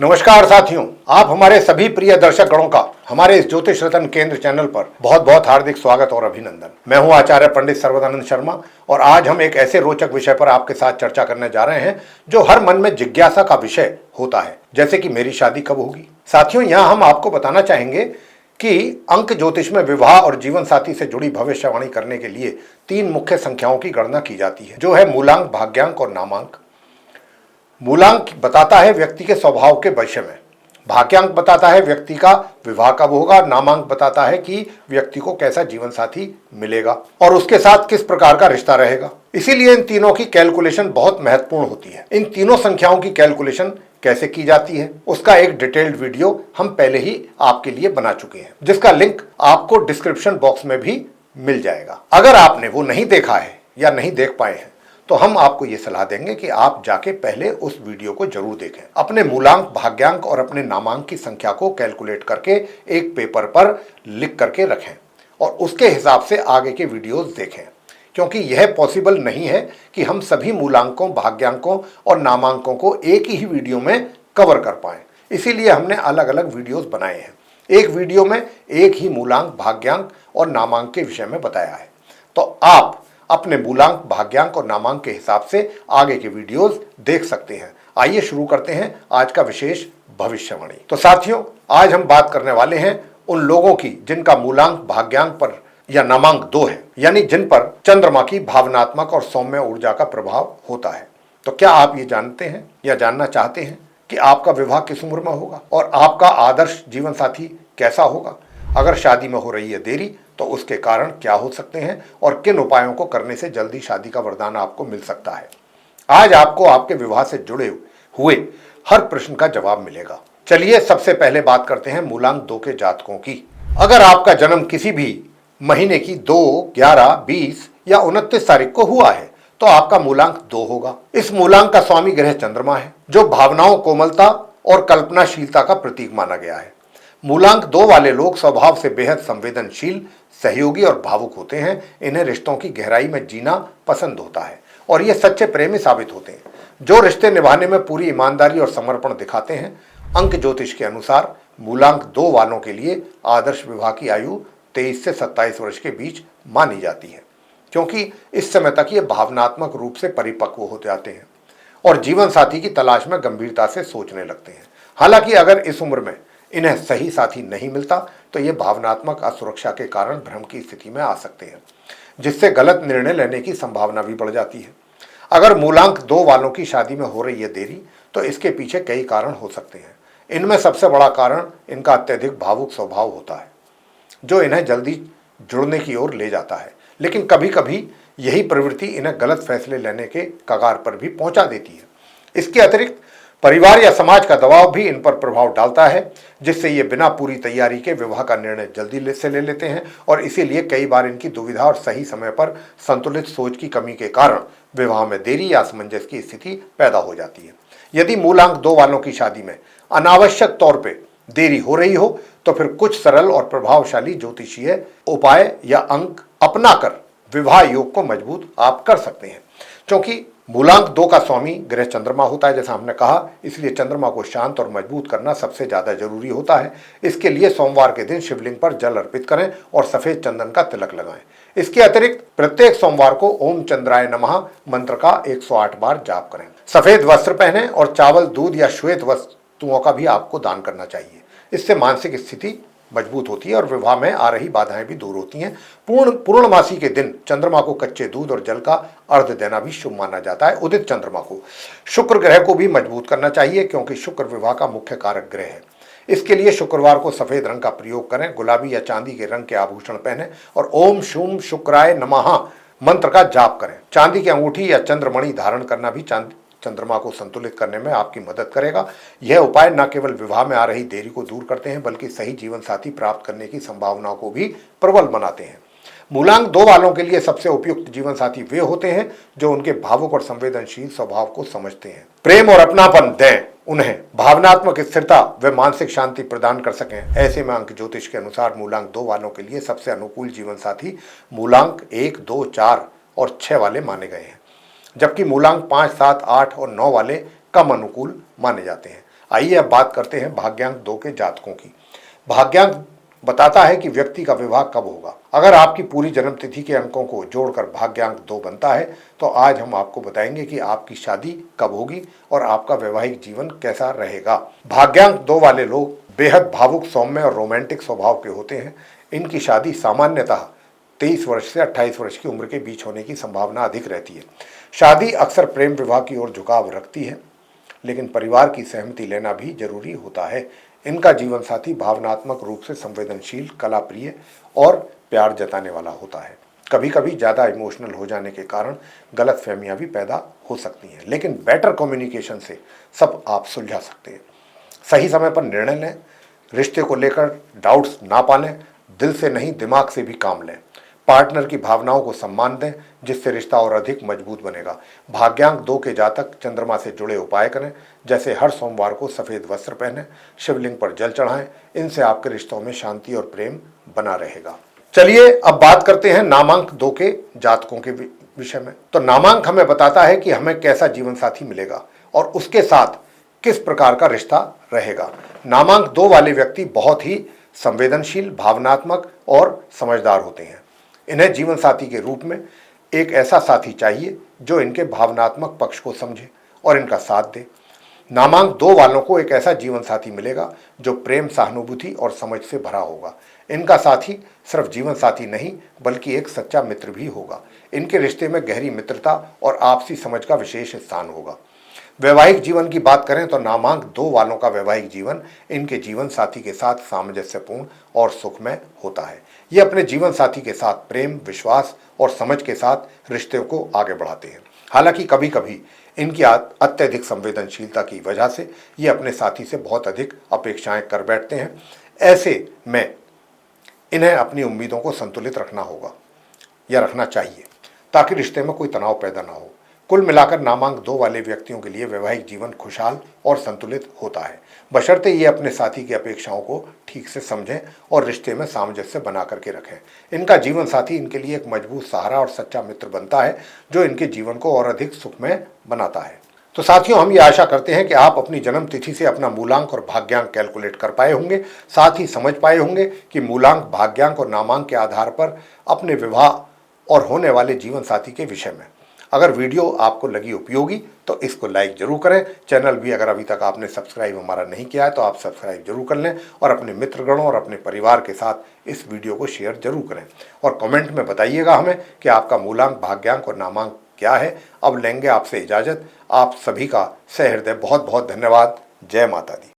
नमस्कार साथियों, आप हमारे सभी प्रिय दर्शक गणों का हमारे इस ज्योतिष रतन केंद्र चैनल पर बहुत बहुत हार्दिक स्वागत और अभिनंदन। मैं हूं आचार्य पंडित सर्वदानंद शर्मा और आज हम एक ऐसे रोचक विषय पर आपके साथ चर्चा करने जा रहे हैं जो हर मन में जिज्ञासा का विषय होता है, जैसे कि मेरी शादी कब होगी। साथियों, यहाँ हम आपको बताना चाहेंगे कि अंक ज्योतिष में विवाह और जीवन साथी से जुड़ी भविष्यवाणी करने के लिए 3 मुख्य संख्याओं की गणना की जाती है, जो है मूलांक, भाग्यांक और नामांक। मूलांक बताता है व्यक्ति के स्वभाव के विषय में, भाग्यांक बताता है व्यक्ति का विवाह कब होगा, नामांक बताता है कि व्यक्ति को कैसा जीवन साथी मिलेगा और उसके साथ किस प्रकार का रिश्ता रहेगा। इसीलिए इन तीनों की कैलकुलेशन बहुत महत्वपूर्ण होती है। इन तीनों संख्याओं की कैलकुलेशन कैसे की जाती है उसका एक डिटेल्ड वीडियो हम पहले ही आपके लिए बना चुके हैं, जिसका लिंक आपको डिस्क्रिप्शन बॉक्स में भी मिल जाएगा। अगर आपने वो नहीं देखा है या नहीं देख पाए हैं तो हम आपको ये सलाह देंगे कि आप जाके पहले उस वीडियो को जरूर देखें। अपने मूलांक, भाग्यांक और अपने नामांक की संख्या को कैलकुलेट करके एक पेपर पर लिख करके रखें और उसके हिसाब से आगे के वीडियोस देखें, क्योंकि यह पॉसिबल नहीं है कि हम सभी मूलांकों, भाग्यांकों और नामांकों को एक ही वीडियो में कवर कर पाएं। इसीलिए हमने अलग अलग वीडियोस बनाए हैं। एक वीडियो में एक ही मूलांक, भाग्यांक और नामांक के विषय में बताया है, तो आप अपने मूलांक, भाग्यांक और नामांक के हिसाब से आगे के वीडियोस देख सकते हैं। आइए शुरू करते हैं आज का विशेष भविष्यवाणी। तो साथियों, आज हम बात करने वाले हैं उन लोगों की जिनका मूलांक, भाग्यांक पर या नामांक 2 है, यानी जिन पर चंद्रमा की भावनात्मक और सौम्य ऊर्जा का प्रभाव होता है। तो क्या आप ये जानते हैं या जानना चाहते हैं कि आपका विवाह किस उम्र में होगा और आपका आदर्श जीवन साथी कैसा होगा? अगर शादी में हो रही है देरी तो उसके कारण क्या हो सकते हैं और किन उपायों को करने से जल्दी शादी का वरदान आपको मिल सकता है। आज आपको आपके विवाह से जुड़े हुए हर प्रश्न का जवाब मिलेगा। चलिए सबसे पहले बात करते हैं मूलांक 2 के जातकों की। अगर आपका जन्म किसी भी महीने की 2, 11, 20 या 29 तारीख को हुआ है तो आपका मूलांक 2 होगा। इस मूलांक का स्वामी ग्रह चंद्रमा है, जो भावनाओं, कोमलता और कल्पनाशीलता का प्रतीक माना गया है। मूलांक 2 वाले लोग स्वभाव से बेहद संवेदनशील, सहयोगी और भावुक होते हैं। इन्हें रिश्तों की गहराई में जीना पसंद होता है और ये सच्चे प्रेमी साबित होते हैं, जो रिश्ते निभाने में पूरी ईमानदारी और समर्पण दिखाते हैं। अंक ज्योतिष के अनुसार मूलांक 2 वालों के लिए आदर्श विवाह की आयु 23 से 27 वर्ष के बीच मानी जाती है, क्योंकि इस समय तक ये भावनात्मक रूप से परिपक्व हो जाते हैं और जीवन साथी की तलाश में गंभीरता से सोचने लगते हैं। हालांकि अगर इस उम्र में इन्हें सही साथी नहीं मिलता तो ये भावनात्मक असुरक्षा के कारण भ्रम की स्थिति में आ सकते हैं, जिससे गलत निर्णय लेने की संभावना भी बढ़ जाती है। अगर मूलांक 2 वालों की शादी में हो रही है देरी तो इसके पीछे कई कारण हो सकते हैं। इनमें सबसे बड़ा कारण इनका अत्यधिक भावुक स्वभाव होता है, जो इन्हें जल्दी जुड़ने की ओर ले जाता है। लेकिन कभी कभी यही प्रवृत्ति इन्हें गलत फैसले लेने के कगार पर भी पहुंचा देती है। इसके अतिरिक्त परिवार या समाज का दबाव भी इन पर प्रभाव डालता है, जिससे ये बिना पूरी तैयारी के विवाह का निर्णय जल्दी से ले लेते हैं और इसीलिए कई बार इनकी दुविधा और सही समय पर संतुलित सोच की कमी के कारण विवाह में देरी या असमंजस की स्थिति पैदा हो जाती है। यदि मूलांक 2 वालों की शादी में अनावश्यक तौर पर देरी हो रही हो तो फिर कुछ सरल और प्रभावशाली ज्योतिषीय उपाय या अंक अपनाकर विवाह योग को मजबूत आप कर सकते हैं। क्योंकि मूलांक 2 का स्वामी ग्रह चंद्रमा होता है, जैसा हमने कहा, इसलिए चंद्रमा को शांत और मजबूत करना सबसे ज्यादा जरूरी होता है। इसके लिए सोमवार के दिन शिवलिंग पर जल अर्पित करें और सफेद चंदन का तिलक लगाएं। इसके अतिरिक्त प्रत्येक सोमवार को ओम चंद्राय नमः मंत्र का 108 बार जाप करें। सफेद वस्त्र पहने और चावल, दूध या श्वेत वस्तुओं का भी आपको दान करना चाहिए। इससे मानसिक स्थिति मजबूत होती है और विवाह में आ रही बाधाएं भी दूर होती हैं। पूर्णमासी के दिन चंद्रमा को कच्चे दूध और जल का अर्घ देना भी शुभ माना जाता है। उदित चंद्रमा को, शुक्र ग्रह को भी मजबूत करना चाहिए, क्योंकि शुक्र विवाह का मुख्य कारक ग्रह है। इसके लिए शुक्रवार को सफेद रंग का प्रयोग करें, गुलाबी या चांदी के रंग के आभूषण पहने और ओम शूम शुक्राय नमः मंत्र का जाप करें। चांदी की अंगूठी या चंद्रमणि धारण करना भी चंद्रमा को संतुलित करने में आपकी मदद करेगा। यह उपाय न केवल विवाह में आ रही देरी को दूर करते हैं, बल्कि सही जीवन साथी प्राप्त करने की संभावनाओं को भी प्रबल बनाते हैं। मूलांक 2 वालों के लिए सबसे उपयुक्त जीवन साथी वे होते हैं जो उनके भावुक और संवेदनशील स्वभाव को समझते हैं, प्रेम और अपनापन दें, उन्हें भावनात्मक स्थिरता व मानसिक शांति प्रदान कर सकें। ऐसे में अंक ज्योतिष के अनुसार मूलांक 2 वालों के लिए सबसे अनुकूल जीवन साथी मूलांक 1, 2, 4 और 6 वाले माने गए हैं, जबकि मूलांक 5, 7, 8 और 9 वाले कम अनुकूल माने जाते हैं। आइए अब बात करते हैं भाग्यांक 2 के जातकों की। भाग्यांक बताता है कि व्यक्ति का विवाह कब होगा। अगर आपकी पूरी जन्म तिथि के अंकों को जोड़कर भाग्यांक 2 बनता है तो आज हम आपको बताएंगे कि आपकी शादी कब होगी और आपका वैवाहिक जीवन कैसा रहेगा। भाग्यांक 2 वाले लोग बेहद भावुक, सौम्य और रोमांटिक स्वभाव के होते हैं। इनकी शादी सामान्यतः 23 वर्ष से 28 वर्ष की उम्र के बीच होने की संभावना अधिक रहती है। शादी अक्सर प्रेम विवाह की ओर झुकाव रखती है, लेकिन परिवार की सहमति लेना भी जरूरी होता है। इनका जीवन साथी भावनात्मक रूप से संवेदनशील, कला प्रिय और प्यार जताने वाला होता है। कभी कभी ज़्यादा इमोशनल हो जाने के कारण गलतफहमियां भी पैदा हो सकती हैं, लेकिन बेटर कम्युनिकेशन से सब आप सुलझा सकते हैं। सही समय पर निर्णय लें, रिश्ते को लेकर डाउट्स ना पालें, दिल से नहीं दिमाग से भी काम लें। पार्टनर की भावनाओं को सम्मान दें, जिससे रिश्ता और अधिक मजबूत बनेगा। भाग्यांक 2 के जातक चंद्रमा से जुड़े उपाय करें, जैसे हर सोमवार को सफेद वस्त्र पहनें, शिवलिंग पर जल चढ़ाएं। इनसे आपके रिश्तों में शांति और प्रेम बना रहेगा। चलिए अब बात करते हैं नामांक 2 के जातकों के विषय में। तो नामांक हमें बताता है कि हमें कैसा जीवन साथी मिलेगा और उसके साथ किस प्रकार का रिश्ता रहेगा। नामांक 2 वाले व्यक्ति बहुत ही संवेदनशील, भावनात्मक और समझदार होते हैं। इन्हें जीवन साथी के रूप में एक ऐसा साथी चाहिए जो इनके भावनात्मक पक्ष को समझे और इनका साथ दे। नामांक 2 वालों को एक ऐसा जीवन साथी मिलेगा जो प्रेम, सहानुभूति और समझ से भरा होगा। इनका साथी सिर्फ जीवन साथी नहीं बल्कि एक सच्चा मित्र भी होगा। इनके रिश्ते में गहरी मित्रता और आपसी समझ का विशेष स्थान होगा। वैवाहिक जीवन की बात करें तो नामांक 2 वालों का वैवाहिक जीवन इनके जीवन साथी के साथ सामंजस्यपूर्ण और सुखमय होता है। ये अपने जीवन साथी के साथ प्रेम, विश्वास और समझ के साथ रिश्ते को आगे बढ़ाते हैं। हालांकि कभी कभी इनकी अत्यधिक संवेदनशीलता की वजह से ये अपने साथी से बहुत अधिक अपेक्षाएं कर बैठते हैं। ऐसे में इन्हें अपनी उम्मीदों को संतुलित रखना होगा या रखना चाहिए, ताकि रिश्ते में कोई तनाव पैदा ना हो। कुल मिलाकर नामांक 2 वाले व्यक्तियों के लिए वैवाहिक जीवन खुशहाल और संतुलित होता है, बशर्ते ये अपने साथी की अपेक्षाओं को ठीक से समझें और रिश्ते में सामंजस्य बना करके रखें। इनका जीवन साथी इनके लिए एक मजबूत सहारा और सच्चा मित्र बनता है, जो इनके जीवन को और अधिक सुखमय बनाता है। तो साथियों, हम ये आशा करते हैं कि आप अपनी जन्म तिथि से अपना मूलांक और भाग्यांक कैलकुलेट कर पाए होंगे, साथ ही समझ पाए होंगे कि मूलांक, भाग्यांक और नामांक के आधार पर अपने विवाह और होने वाले जीवन साथी के विषय में। अगर वीडियो आपको लगी उपयोगी तो इसको लाइक जरूर करें। चैनल भी अगर अभी तक आपने सब्सक्राइब हमारा नहीं किया है तो आप सब्सक्राइब जरूर कर लें और अपने मित्रगणों और अपने परिवार के साथ इस वीडियो को शेयर जरूर करें और कमेंट में बताइएगा हमें कि आपका मूलांक, भाग्यांक और नामांक क्या है। अब लेंगे आपसे इजाज़त। आप सभी का सहृदय बहुत बहुत धन्यवाद। जय माता दी।